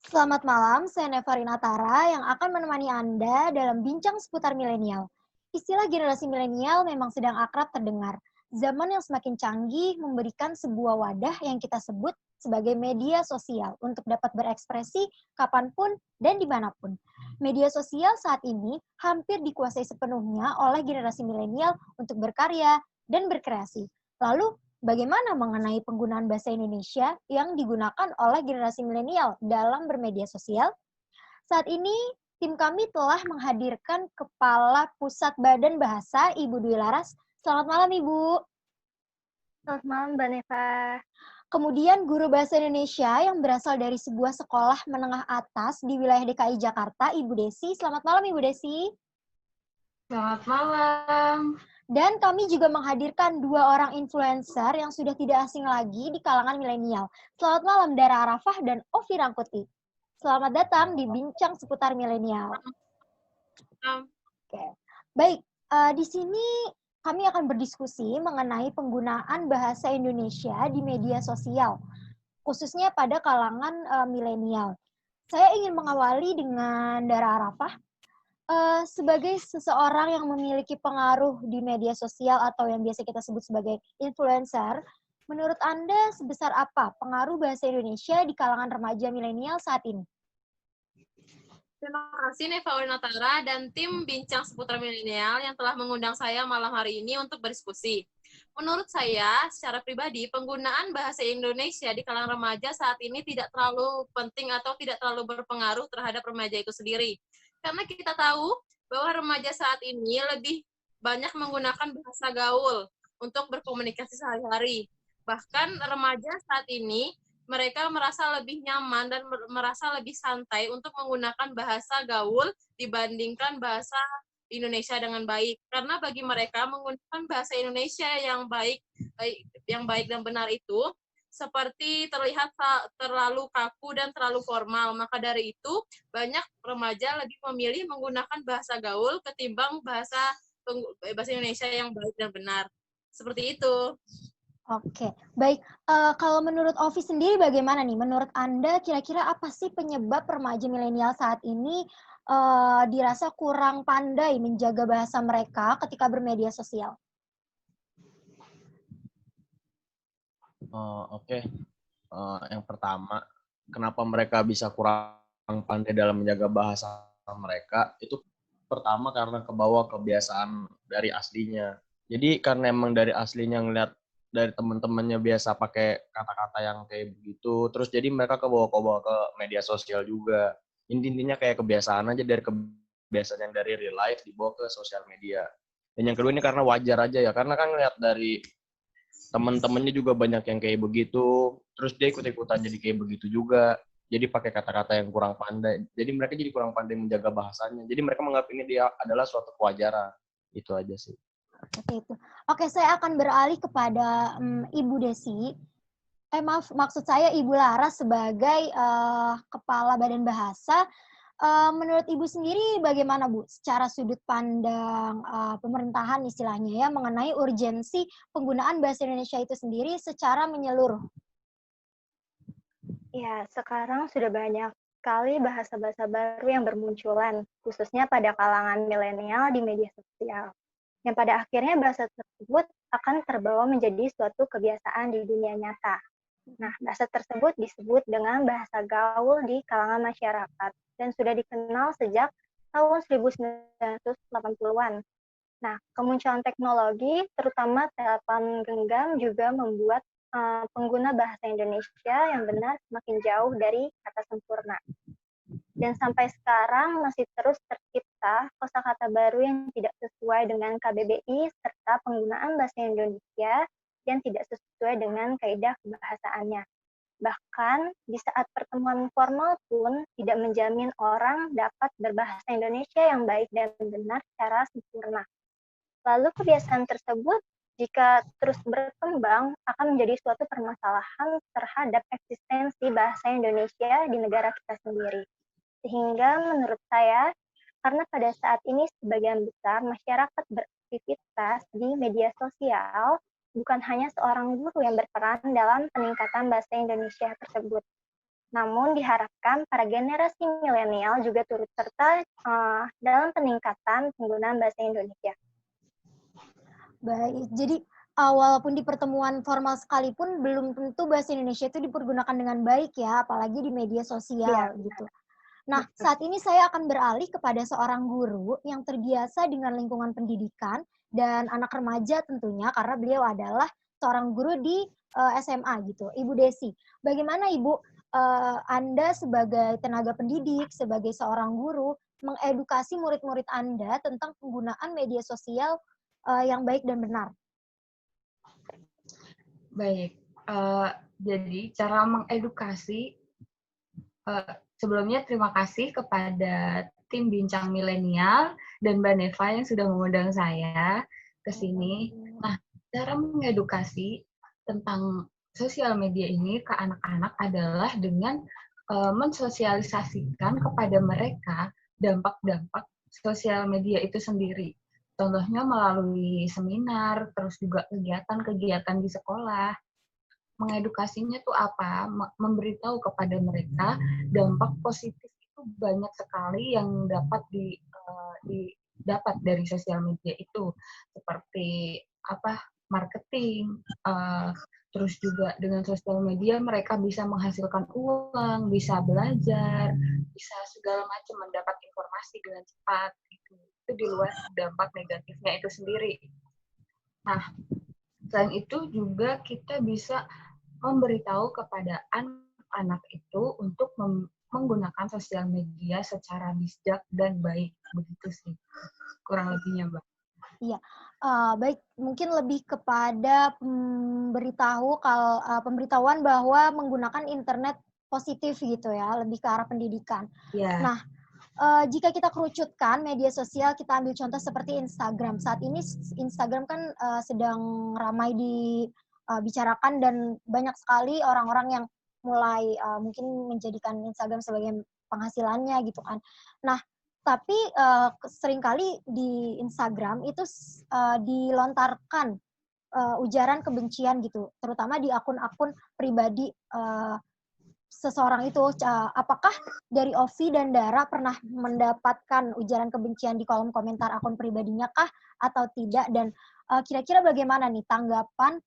Selamat malam, saya Nevarina Tara yang akan menemani Anda dalam bincang seputar milenial. Istilah generasi milenial memang sedang akrab terdengar. Zaman yang semakin canggih memberikan sebuah wadah yang kita sebut sebagai media sosial untuk dapat berekspresi kapanpun dan dimanapun. Media sosial saat ini hampir dikuasai sepenuhnya oleh generasi milenial untuk berkarya dan berkreasi. Lalu, bagaimana mengenai penggunaan bahasa Indonesia yang digunakan oleh generasi milenial dalam bermedia sosial? Saat ini, tim kami telah menghadirkan Kepala Pusat Badan Bahasa, Ibu Dwi Laras. Selamat malam, Ibu. Selamat malam, Mbak Neva. Kemudian guru bahasa Indonesia yang berasal dari sebuah sekolah menengah atas di wilayah DKI Jakarta, Ibu Desi. Selamat malam, Ibu Desi. Selamat malam. Dan kami juga menghadirkan dua orang influencer yang sudah tidak asing lagi di kalangan milenial. Selamat malam, Dara Arafah dan Ovi Rangkuti. Selamat datang di Bincang Seputar Milenial. Oke. Baik, di sini kami akan berdiskusi mengenai penggunaan bahasa Indonesia di media sosial, khususnya pada kalangan milenial. Saya ingin mengawali dengan Dara Arafah. Sebagai seseorang yang memiliki pengaruh di media sosial atau yang biasa kita sebut sebagai influencer, menurut Anda sebesar apa pengaruh bahasa Indonesia di kalangan remaja milenial saat ini? Terima kasih Neva Natara dan tim Bincang Seputar Milenial yang telah mengundang saya malam hari ini untuk berdiskusi. Menurut saya, secara pribadi, penggunaan bahasa Indonesia di kalangan remaja saat ini tidak terlalu penting atau tidak terlalu berpengaruh terhadap remaja itu sendiri. Karena kita tahu bahwa remaja saat ini lebih banyak menggunakan bahasa gaul untuk berkomunikasi sehari-hari. Bahkan remaja saat ini mereka merasa lebih nyaman dan merasa lebih santai untuk menggunakan bahasa gaul dibandingkan bahasa Indonesia dengan baik. Karena bagi mereka menggunakan bahasa Indonesia yang baik dan benar itu seperti terlihat terlalu kaku dan terlalu formal. Maka dari itu, banyak remaja lebih memilih menggunakan bahasa gaul ketimbang bahasa Indonesia yang baik dan benar. Seperti itu. Oke, baik. Kalau menurut Ovi sendiri bagaimana nih? Menurut Anda kira-kira apa sih penyebab remaja milenial saat ini dirasa kurang pandai menjaga bahasa mereka ketika bermedia sosial? Oke. Yang pertama, kenapa mereka bisa kurang pandai dalam menjaga bahasa mereka, itu pertama karena kebawa kebiasaan dari aslinya. Jadi karena emang dari aslinya ngeliat dari teman-temannya biasa pakai kata-kata yang kayak begitu, terus jadi mereka kebawa-kebawa ke media sosial juga. Intinya kayak kebiasaan aja dari kebiasaan yang dari real life dibawa ke sosial media. Dan yang kedua ini karena wajar aja ya, karena kan ngeliat dari teman-temannya juga banyak yang kayak begitu, terus dia ikut-ikutan jadi kayak begitu juga, jadi pakai kata-kata yang kurang pandai, jadi mereka jadi kurang pandai menjaga bahasanya, jadi mereka menganggap ini dia adalah suatu kewajaran. Itu aja sih. Seperti itu. Oke, saya akan beralih kepada Ibu Desi. Maksud saya Ibu Laras sebagai Kepala Badan Bahasa. Menurut Ibu sendiri bagaimana, Bu, secara sudut pandang pemerintahan istilahnya ya, mengenai urgensi penggunaan bahasa Indonesia itu sendiri secara menyeluruh? Ya, sekarang sudah banyak sekali bahasa-bahasa baru yang bermunculan, khususnya pada kalangan milenial di media sosial. Yang pada akhirnya bahasa tersebut akan terbawa menjadi suatu kebiasaan di dunia nyata. Nah, bahasa tersebut disebut dengan bahasa gaul di kalangan masyarakat dan sudah dikenal sejak tahun 1980-an. Nah, kemunculan teknologi, terutama telepon genggam, juga membuat pengguna bahasa Indonesia yang benar semakin jauh dari kata sempurna. Dan sampai sekarang masih terus tercipta kosakata baru yang tidak sesuai dengan KBBI serta penggunaan bahasa Indonesia yang tidak sesuai dengan kaidah kebahasaannya. Bahkan di saat pertemuan formal pun tidak menjamin orang dapat berbahasa Indonesia yang baik dan benar secara sempurna. Lalu kebiasaan tersebut jika terus berkembang akan menjadi suatu permasalahan terhadap eksistensi bahasa Indonesia di negara kita sendiri. Sehingga menurut saya, karena pada saat ini sebagian besar masyarakat beraktivitas di media sosial, bukan hanya seorang guru yang berperan dalam peningkatan bahasa Indonesia tersebut. Namun diharapkan para generasi milenial juga turut serta dalam peningkatan penggunaan bahasa Indonesia. Baik, jadi walaupun di pertemuan formal sekalipun belum tentu bahasa Indonesia itu dipergunakan dengan baik ya, apalagi di media sosial gitu. Nah, saat ini saya akan beralih kepada seorang guru yang terbiasa dengan lingkungan pendidikan dan anak remaja tentunya karena beliau adalah seorang guru di SMA gitu, Ibu Desi. Bagaimana Ibu, Anda sebagai tenaga pendidik, sebagai seorang guru, mengedukasi murid-murid Anda tentang penggunaan media sosial yang baik dan benar? Baik, jadi cara mengedukasi, sebelumnya terima kasih kepada tim Bincang Milenial dan Mbak Neva yang sudah mengundang saya ke sini. Nah, cara mengedukasi tentang sosial media ini ke anak-anak adalah dengan mensosialisasikan kepada mereka dampak-dampak sosial media itu sendiri. Contohnya melalui seminar, terus juga kegiatan-kegiatan di sekolah. Mengedukasinya tuh apa? Memberitahu kepada mereka dampak positif itu banyak sekali yang dapat didapat dari sosial media itu, seperti marketing, terus juga dengan sosial media mereka bisa menghasilkan uang, bisa belajar, bisa segala macam mendapat informasi dengan cepat. Itu di luar dampak negatifnya itu sendiri. Nah, selain itu juga kita bisa memberitahu kepada anak-anak itu untuk menggunakan sosial media secara bijak dan baik. Begitu sih, kurang lebihnya, Mbak. Iya, baik. Mungkin lebih kepada pemberitahuan bahwa menggunakan internet positif gitu ya, lebih ke arah pendidikan. Yeah. Nah, jika kita kerucutkan media sosial, kita ambil contoh seperti Instagram. Saat ini Instagram kan sedang ramai dibicarakan dan banyak sekali orang-orang yang mulai mungkin menjadikan Instagram sebagai penghasilannya gitu kan. Nah, tapi seringkali di Instagram itu dilontarkan ujaran kebencian gitu, terutama di akun-akun pribadi seseorang itu. Apakah dari Ovi dan Dara pernah mendapatkan ujaran kebencian di kolom komentar akun pribadinya kah atau tidak? Dan kira-kira bagaimana nih tanggapan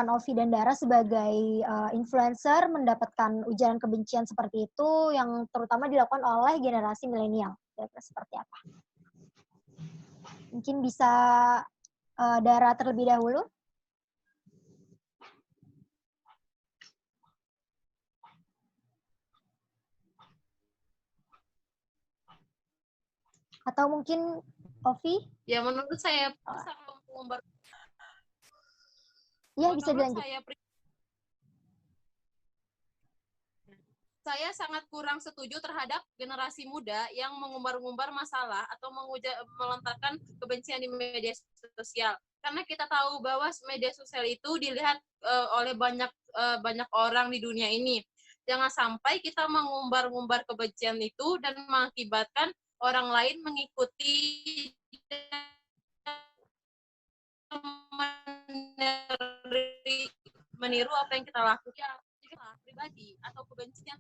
Ovi dan Dara sebagai influencer mendapatkan ujaran kebencian seperti itu yang terutama dilakukan oleh generasi milenial? Kira-kira seperti apa? Mungkin bisa Dara terlebih dahulu. Atau mungkin Ovi? Ya, menurut saya mengumbar. Ya, bisa dilanjut. Saya sangat kurang setuju terhadap generasi muda yang mengumbar-ngumbar masalah atau melontarkan kebencian di media sosial. Karena kita tahu bahwa media sosial itu dilihat oleh banyak orang di dunia ini. Jangan sampai kita mengumbar-ngumbar kebencian itu dan mengakibatkan orang lain mengikuti meniru apa yang kita lakukan. Pribadi atau kebencian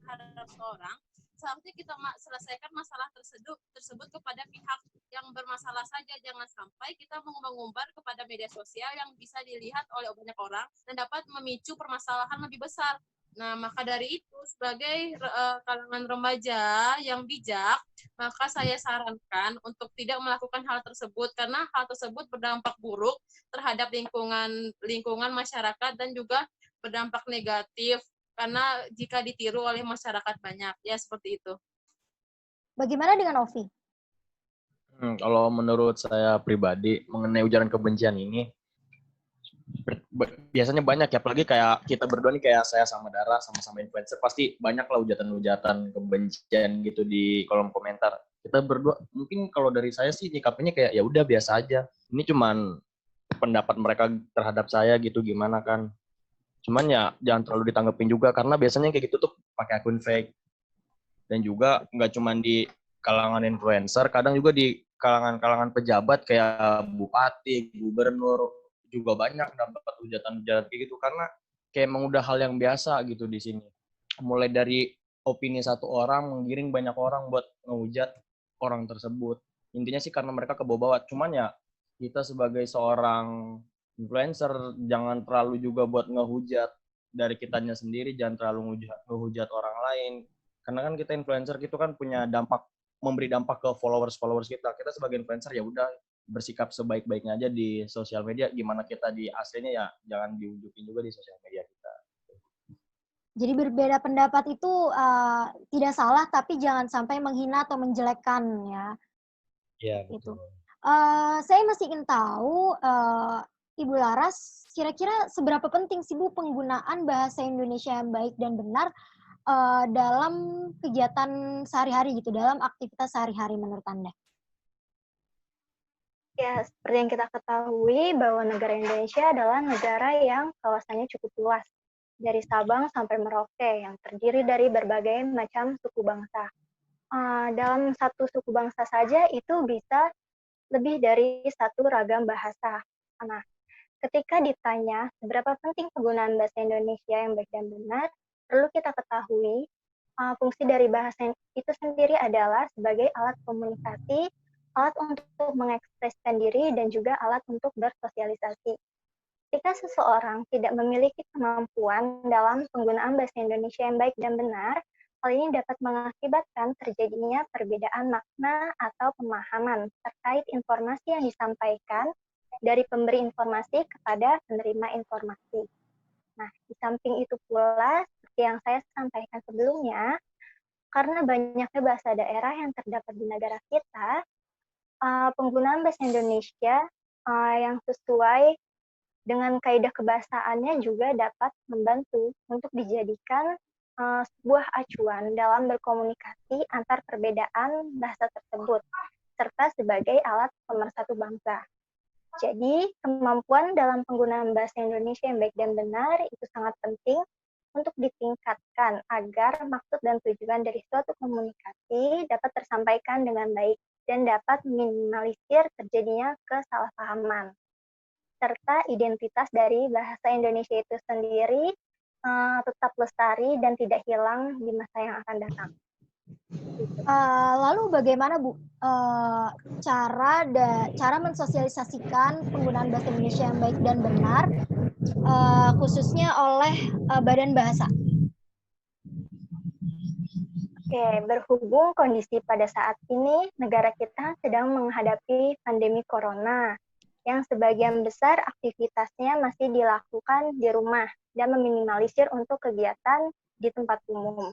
terhadap seorang, seharusnya kita selesaikan masalah tersebut kepada pihak yang bermasalah saja. Jangan sampai kita mengumbar kepada media sosial yang bisa dilihat oleh banyak orang dan dapat memicu permasalahan lebih besar. Nah, maka dari itu, sebagai kalangan remaja yang bijak, maka saya sarankan untuk tidak melakukan hal tersebut, karena hal tersebut berdampak buruk terhadap lingkungan masyarakat dan juga berdampak negatif, karena jika ditiru oleh masyarakat banyak. Ya, seperti itu. Bagaimana dengan Ovi? Kalau menurut saya pribadi, mengenai ujaran kebencian ini, biasanya banyak ya, apalagi kayak kita berdua nih, kayak saya sama Dara, sama-sama influencer, pasti banyak lah ujatan-ujatan kebencian gitu di kolom komentar. Kita berdua, mungkin kalau dari saya sih nyikapinya kayak ya udah biasa aja. Ini cuman pendapat mereka terhadap saya gitu, gimana kan. Cuman ya jangan terlalu ditanggepin juga, karena biasanya kayak gitu tuh pakai akun fake. Dan juga nggak cuman di kalangan influencer, kadang juga di kalangan pejabat kayak bupati, gubernur, juga banyak dapat hujatan-hujatan kayak gitu, karena kayak emang udah hal yang biasa gitu di sini. Mulai dari opini satu orang menggiring banyak orang buat ngehujat orang tersebut. Intinya sih karena mereka kebawa-bawa. Cuman ya kita sebagai seorang influencer jangan terlalu juga buat ngehujat dari kitanya sendiri, jangan terlalu ngehujat orang lain. Karena kan kita influencer gitu kan punya dampak, memberi dampak ke followers kita. Kita sebagai influencer ya udah bersikap sebaik-baiknya aja di sosial media. Gimana kita di aslinya ya jangan diunjukin juga di sosial media kita. Jadi berbeda pendapat itu tidak salah, tapi jangan sampai menghina atau menjelekkan ya. Iya, Itu. betul. Saya masih ingin tahu, Ibu Laras, kira-kira seberapa penting sih Bu penggunaan bahasa Indonesia yang baik dan benar dalam kegiatan sehari-hari gitu, dalam aktivitas sehari-hari menurut Anda? Ya, seperti yang kita ketahui bahwa negara Indonesia adalah negara yang kawasannya cukup luas, dari Sabang sampai Merauke, yang terdiri dari berbagai macam suku bangsa. Dalam satu suku bangsa saja itu bisa lebih dari satu ragam bahasa. Nah, ketika ditanya seberapa penting penggunaan bahasa Indonesia yang baik dan benar, perlu kita ketahui fungsi dari bahasa itu sendiri adalah sebagai alat komunikasi, alat untuk mengekspresikan diri, dan juga alat untuk bersosialisasi. Ketika seseorang tidak memiliki kemampuan dalam penggunaan bahasa Indonesia yang baik dan benar, hal ini dapat mengakibatkan terjadinya perbedaan makna atau pemahaman terkait informasi yang disampaikan dari pemberi informasi kepada penerima informasi. Nah, di samping itu pula, seperti yang saya sampaikan sebelumnya, karena banyaknya bahasa daerah yang terdapat di negara kita, penggunaan bahasa Indonesia yang sesuai dengan kaidah kebahasaannya juga dapat membantu untuk dijadikan sebuah acuan dalam berkomunikasi antar perbedaan bahasa tersebut, serta sebagai alat pemersatu bangsa. Jadi, kemampuan dalam penggunaan bahasa Indonesia yang baik dan benar itu sangat penting untuk ditingkatkan agar maksud dan tujuan dari suatu komunikasi dapat tersampaikan dengan baik dan dapat meminimalisir terjadinya kesalahpahaman. Serta identitas dari bahasa Indonesia itu sendiri tetap lestari dan tidak hilang di masa yang akan datang. Lalu bagaimana Bu cara mensosialisasikan penggunaan bahasa Indonesia yang baik dan benar khususnya oleh Badan Bahasa? Oke, berhubung kondisi pada saat ini negara kita sedang menghadapi pandemi corona yang sebagian besar aktivitasnya masih dilakukan di rumah dan meminimalisir untuk kegiatan di tempat umum.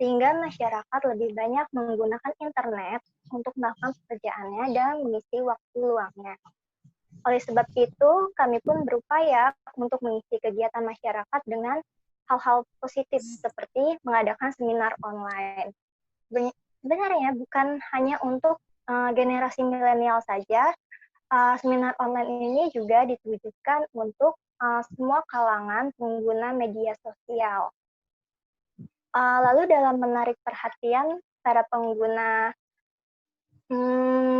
Sehingga masyarakat lebih banyak menggunakan internet untuk melakukan pekerjaannya dan mengisi waktu luangnya. Oleh sebab itu, kami pun berupaya untuk mengisi kegiatan masyarakat dengan hal-hal positif seperti mengadakan seminar online. Sebenarnya bukan hanya untuk generasi milenial saja, seminar online ini juga ditujukan untuk semua kalangan pengguna media sosial. Lalu dalam menarik perhatian para pengguna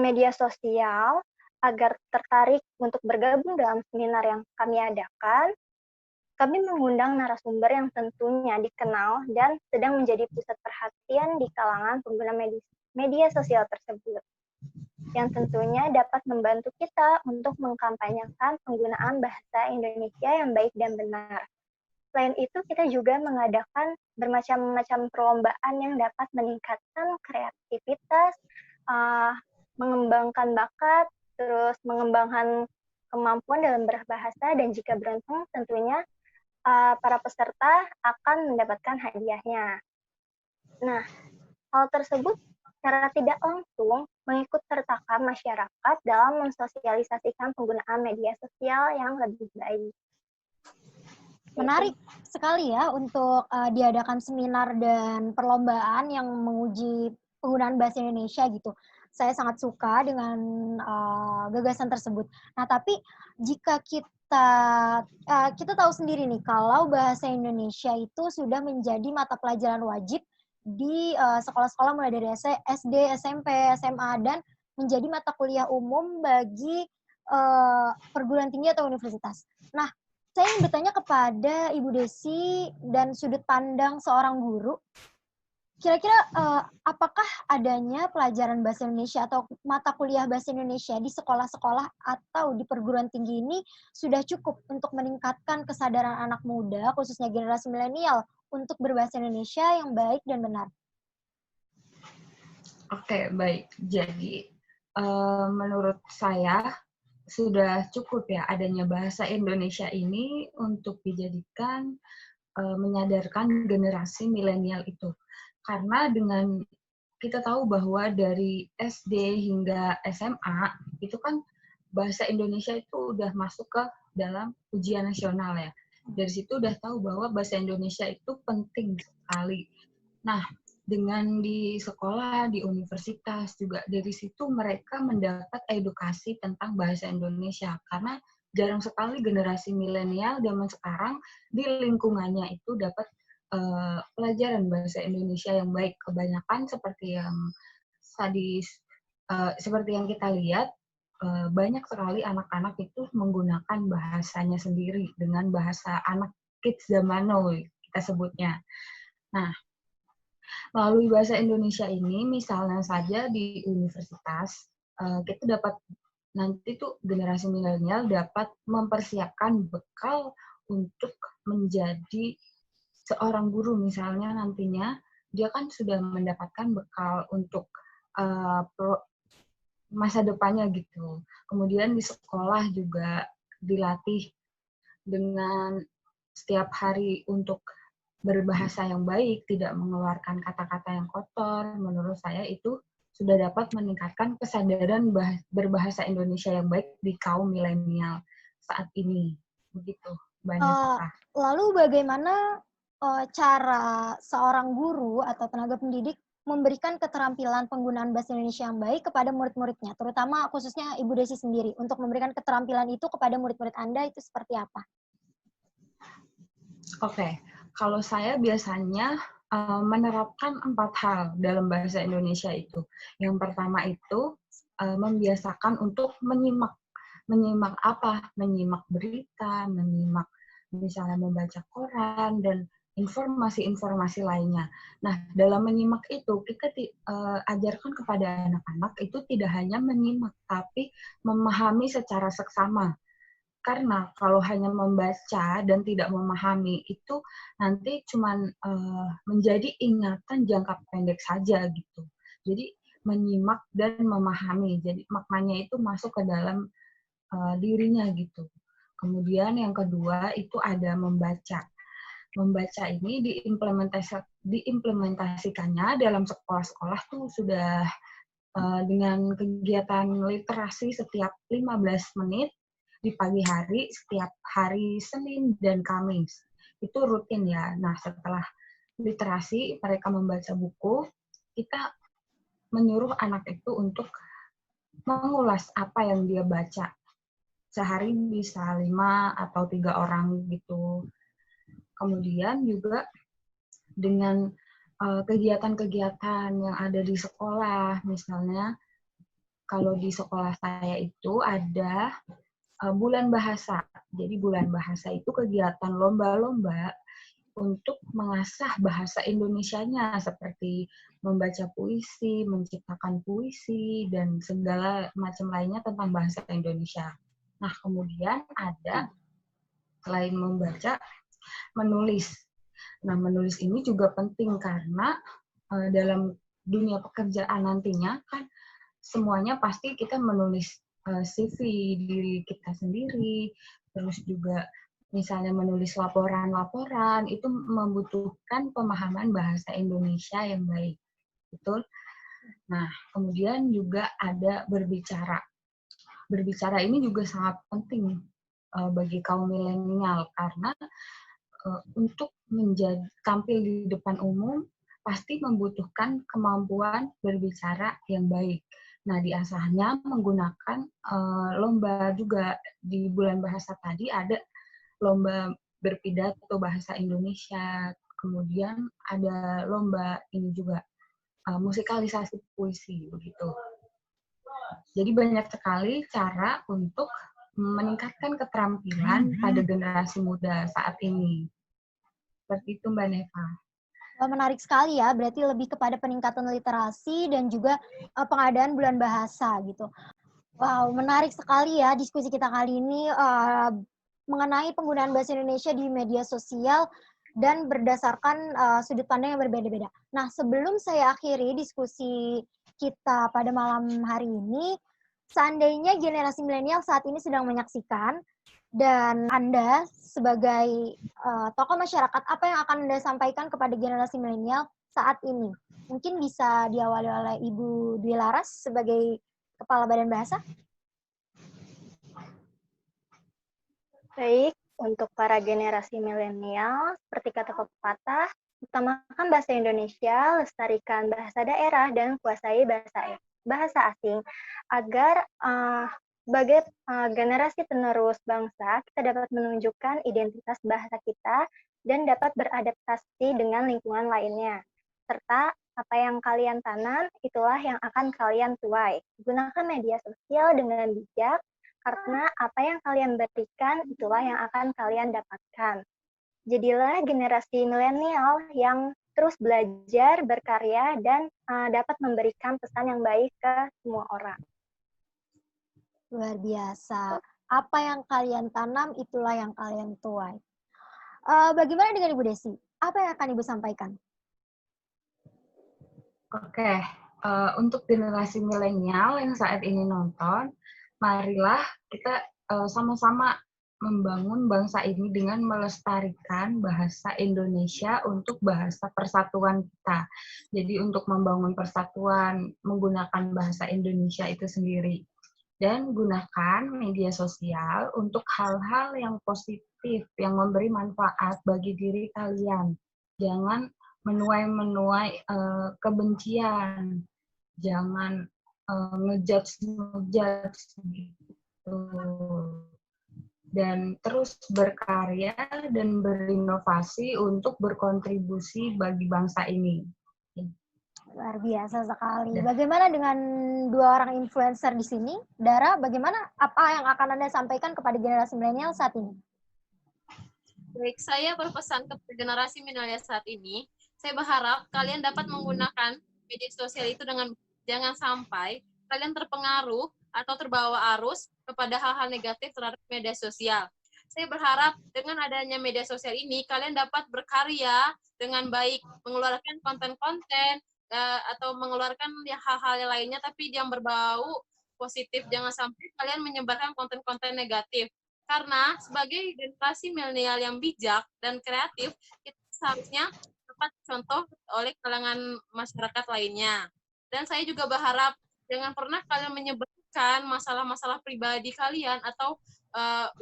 media sosial agar tertarik untuk bergabung dalam seminar yang kami adakan, kami mengundang narasumber yang tentunya dikenal dan sedang menjadi pusat perhatian di kalangan pengguna media sosial tersebut, yang tentunya dapat membantu kita untuk mengkampanyekan penggunaan bahasa Indonesia yang baik dan benar. Selain itu, kita juga mengadakan bermacam-macam perlombaan yang dapat meningkatkan kreativitas, mengembangkan bakat, terus mengembangkan kemampuan dalam berbahasa, dan jika beruntung tentunya para peserta akan mendapatkan hadiahnya. Nah, hal tersebut secara tidak langsung mengikut sertakan masyarakat dalam mensosialisasikan penggunaan media sosial yang lebih baik. Menarik sekali ya untuk diadakan seminar dan perlombaan yang menguji penggunaan bahasa Indonesia gitu. Saya sangat suka dengan gagasan tersebut. Nah, tapi jika kita tahu sendiri nih kalau bahasa Indonesia itu sudah menjadi mata pelajaran wajib di sekolah-sekolah mulai dari SD, SMP, SMA, dan menjadi mata kuliah umum bagi perguruan tinggi atau universitas. Nah, Saya ingin bertanya kepada Ibu Desi dan sudut pandang seorang guru. Kira-kira apakah adanya pelajaran bahasa Indonesia atau mata kuliah bahasa Indonesia di sekolah-sekolah atau di perguruan tinggi ini sudah cukup untuk meningkatkan kesadaran anak muda, khususnya generasi milenial, untuk berbahasa Indonesia yang baik dan benar? Oke, baik. Jadi, menurut saya sudah cukup ya adanya bahasa Indonesia ini untuk dijadikan menyadarkan generasi milenial itu. Karena dengan kita tahu bahwa dari SD hingga SMA itu kan bahasa Indonesia itu udah masuk ke dalam ujian nasional ya. Dari situ udah tahu bahwa bahasa Indonesia itu penting sekali. Nah, dengan di sekolah, di universitas juga dari situ mereka mendapat edukasi tentang bahasa Indonesia. Karena jarang sekali generasi milenial zaman sekarang di lingkungannya itu dapat pelajaran bahasa Indonesia yang baik. Kebanyakan seperti yang tadi seperti yang kita lihat, banyak sekali anak-anak itu menggunakan bahasanya sendiri dengan bahasa anak kids zaman now kita sebutnya. Nah, melalui bahasa Indonesia ini, misalnya saja di universitas, kita dapat nanti tuh generasi milenial dapat mempersiapkan bekal untuk menjadi seorang guru misalnya nantinya dia kan sudah mendapatkan bekal untuk masa depannya gitu. Kemudian di sekolah juga dilatih dengan setiap hari untuk berbahasa yang baik, tidak mengeluarkan kata-kata yang kotor. Menurut saya itu sudah dapat meningkatkan kesadaran berbahasa Indonesia yang baik di kaum milenial saat ini. Begitu, Mbak Neta. Lalu bagaimana cara seorang guru atau tenaga pendidik memberikan keterampilan penggunaan bahasa Indonesia yang baik kepada murid-muridnya, terutama khususnya Ibu Desi sendiri, untuk memberikan keterampilan itu kepada murid-murid Anda itu seperti apa? Oke, kalau saya biasanya menerapkan 4 hal dalam bahasa Indonesia itu. Yang pertama itu membiasakan untuk menyimak. Menyimak apa? Menyimak berita, menyimak misalnya membaca koran, dan informasi-informasi lainnya. Nah, dalam menyimak itu, kita ajarkan kepada anak-anak itu tidak hanya menyimak, tapi memahami secara seksama. Karena kalau hanya membaca dan tidak memahami, itu nanti cuman menjadi ingatan jangka pendek saja gitu. Jadi, menyimak dan memahami. Jadi, maknanya itu masuk ke dalam dirinya gitu. Kemudian yang kedua itu ada membaca. Membaca ini diimplementasikannya dalam sekolah-sekolah tuh sudah dengan kegiatan literasi setiap 15 menit di pagi hari setiap hari Senin dan Kamis. Itu rutin ya. Nah, setelah literasi mereka membaca buku, kita menyuruh anak itu untuk mengulas apa yang dia baca. Sehari bisa 5 atau 3 orang gitu. Kemudian juga dengan kegiatan-kegiatan yang ada di sekolah, misalnya kalau di sekolah saya itu ada bulan bahasa. Jadi bulan bahasa itu kegiatan lomba-lomba untuk mengasah bahasa Indonesianya seperti membaca puisi, menciptakan puisi, dan segala macam lainnya tentang bahasa Indonesia. Nah, kemudian ada, selain membaca, menulis. Nah, menulis ini juga penting karena dalam dunia pekerjaan nantinya kan semuanya pasti kita menulis CV diri kita sendiri, terus juga misalnya menulis laporan-laporan, itu membutuhkan pemahaman bahasa Indonesia yang baik. Betul? Nah, kemudian juga ada berbicara. Berbicara ini juga sangat penting bagi kaum milenial karena untuk tampil di depan umum pasti membutuhkan kemampuan berbicara yang baik. Nah, diasahnya menggunakan lomba juga di bulan bahasa tadi ada lomba berpidato bahasa Indonesia, kemudian ada lomba ini juga musikalisasi puisi begitu. Jadi banyak sekali cara untuk meningkatkan keterampilan pada generasi muda saat ini. Seperti itu, Mbak Neva. Wah, menarik sekali ya, berarti lebih kepada peningkatan literasi dan juga pengadaan bulan bahasa gitu. Wow, menarik sekali ya diskusi kita kali ini mengenai penggunaan bahasa Indonesia di media sosial dan berdasarkan sudut pandang yang berbeda-beda. Nah, sebelum saya akhiri diskusi kita pada malam hari ini, seandainya generasi milenial saat ini sedang menyaksikan, dan Anda sebagai tokoh masyarakat, apa yang akan Anda sampaikan kepada generasi milenial saat ini? Mungkin bisa diawali oleh Ibu Dwi Laras sebagai Kepala Badan Bahasa. Baik, untuk para generasi milenial, seperti kata pepatah, utamakan bahasa Indonesia, lestarikan bahasa daerah, dan kuasai bahasa asing, agar sebagai generasi penerus bangsa, kita dapat menunjukkan identitas bahasa kita dan dapat beradaptasi dengan lingkungan lainnya. Serta apa yang kalian tanam, itulah yang akan kalian tuai. Gunakan media sosial dengan bijak, karena apa yang kalian berikan, itulah yang akan kalian dapatkan. Jadilah generasi milenial yang terus belajar, berkarya, dan dapat memberikan pesan yang baik ke semua orang. Luar biasa. Apa yang kalian tanam, itulah yang kalian tuai. Bagaimana dengan Ibu Desi? Apa yang akan Ibu sampaikan? Oke, untuk generasi milenial yang saat ini nonton, marilah kita sama-sama membangun bangsa ini dengan melestarikan bahasa Indonesia untuk bahasa persatuan kita. Jadi untuk membangun persatuan menggunakan bahasa Indonesia itu sendiri. Dan gunakan media sosial untuk hal-hal yang positif, yang memberi manfaat bagi diri kalian. Jangan menuai kebencian, jangan ngejudge gitu. Dan terus berkarya dan berinovasi untuk berkontribusi bagi bangsa ini. Luar biasa sekali. Bagaimana dengan dua orang influencer di sini? Dara, bagaimana apa yang akan Anda sampaikan kepada generasi milenial saat ini? Baik, saya berpesan kepada generasi milenial saat ini, saya berharap kalian dapat menggunakan media sosial itu dengan jangan sampai kalian terpengaruh atau terbawa arus kepada hal-hal negatif terhadap media sosial. Saya berharap dengan adanya media sosial ini, kalian dapat berkarya dengan baik, mengeluarkan konten-konten, atau mengeluarkan hal-hal lainnya, tapi yang berbau positif. Jangan sampai kalian menyebarkan konten-konten negatif. Karena sebagai generasi milenial yang bijak dan kreatif, kita seharusnya dapat contoh oleh kalangan masyarakat lainnya. Dan saya juga berharap jangan pernah kalian menyebarkan masalah-masalah pribadi kalian atau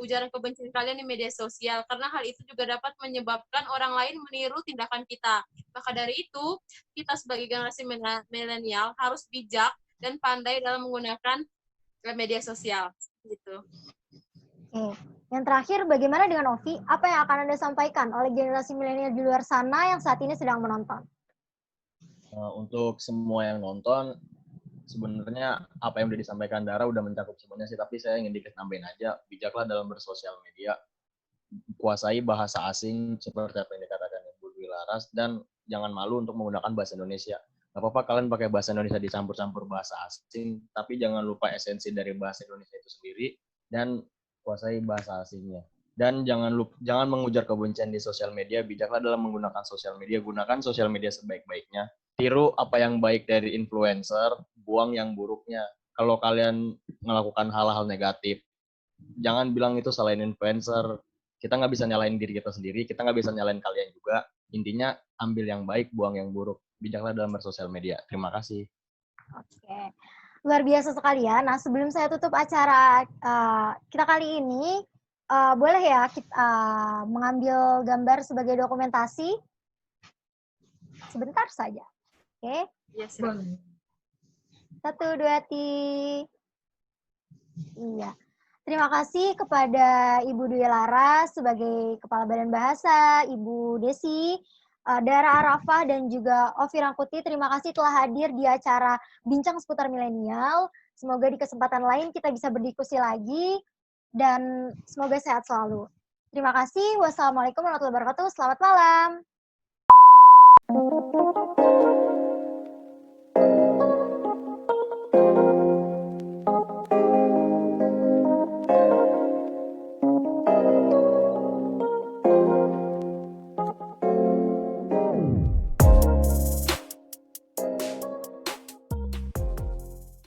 ujaran kebencian kalian di media sosial, karena hal itu juga dapat menyebabkan orang lain meniru tindakan kita. Maka dari itu, kita sebagai generasi milenial harus bijak dan pandai dalam menggunakan media sosial. Gitu. Oke. Yang terakhir, bagaimana dengan Ovi? Apa yang akan Anda sampaikan oleh generasi milenial di luar sana yang saat ini sedang menonton? Untuk semua yang nonton, sebenarnya apa yang udah disampaikan Dara udah mencakup semuanya sih, tapi saya ingin dikit nambahin aja, bijaklah dalam bersosial media, kuasai bahasa asing seperti apa yang dikatakan Ibu Dwi Laras, dan jangan malu untuk menggunakan bahasa Indonesia. Gak apa-apa kalian pakai bahasa Indonesia dicampur-campur bahasa asing, tapi jangan lupa esensi dari bahasa Indonesia itu sendiri, dan kuasai bahasa asingnya. Dan jangan mengujar kebencian di sosial media, bijaklah dalam menggunakan sosial media, gunakan sosial media sebaik-baiknya. Tiru apa yang baik dari influencer, buang yang buruknya. Kalau kalian melakukan hal-hal negatif, jangan bilang itu salahin influencer. Kita nggak bisa nyalain diri kita sendiri, kita nggak bisa nyalain kalian juga. Intinya, ambil yang baik, buang yang buruk. Bijaklah dalam bersosial media. Terima kasih. Oke. Luar biasa sekali ya. Nah, sebelum saya tutup acara kita kali ini, boleh ya kita mengambil gambar sebagai dokumentasi? Sebentar saja. Oke. Yes, Boleh. 1, 2, 3. Iya. Terima kasih kepada Ibu Dwi Laras sebagai Kepala Badan Bahasa, Ibu Desi, Dara Arafah, dan juga Ovi Rangkuti. Terima kasih telah hadir di acara Bincang Seputar Milenial. Semoga di kesempatan lain kita bisa berdiskusi lagi. dan semoga sehat selalu. Terima kasih. Wassalamualaikum warahmatullahi wabarakatuh. Selamat malam.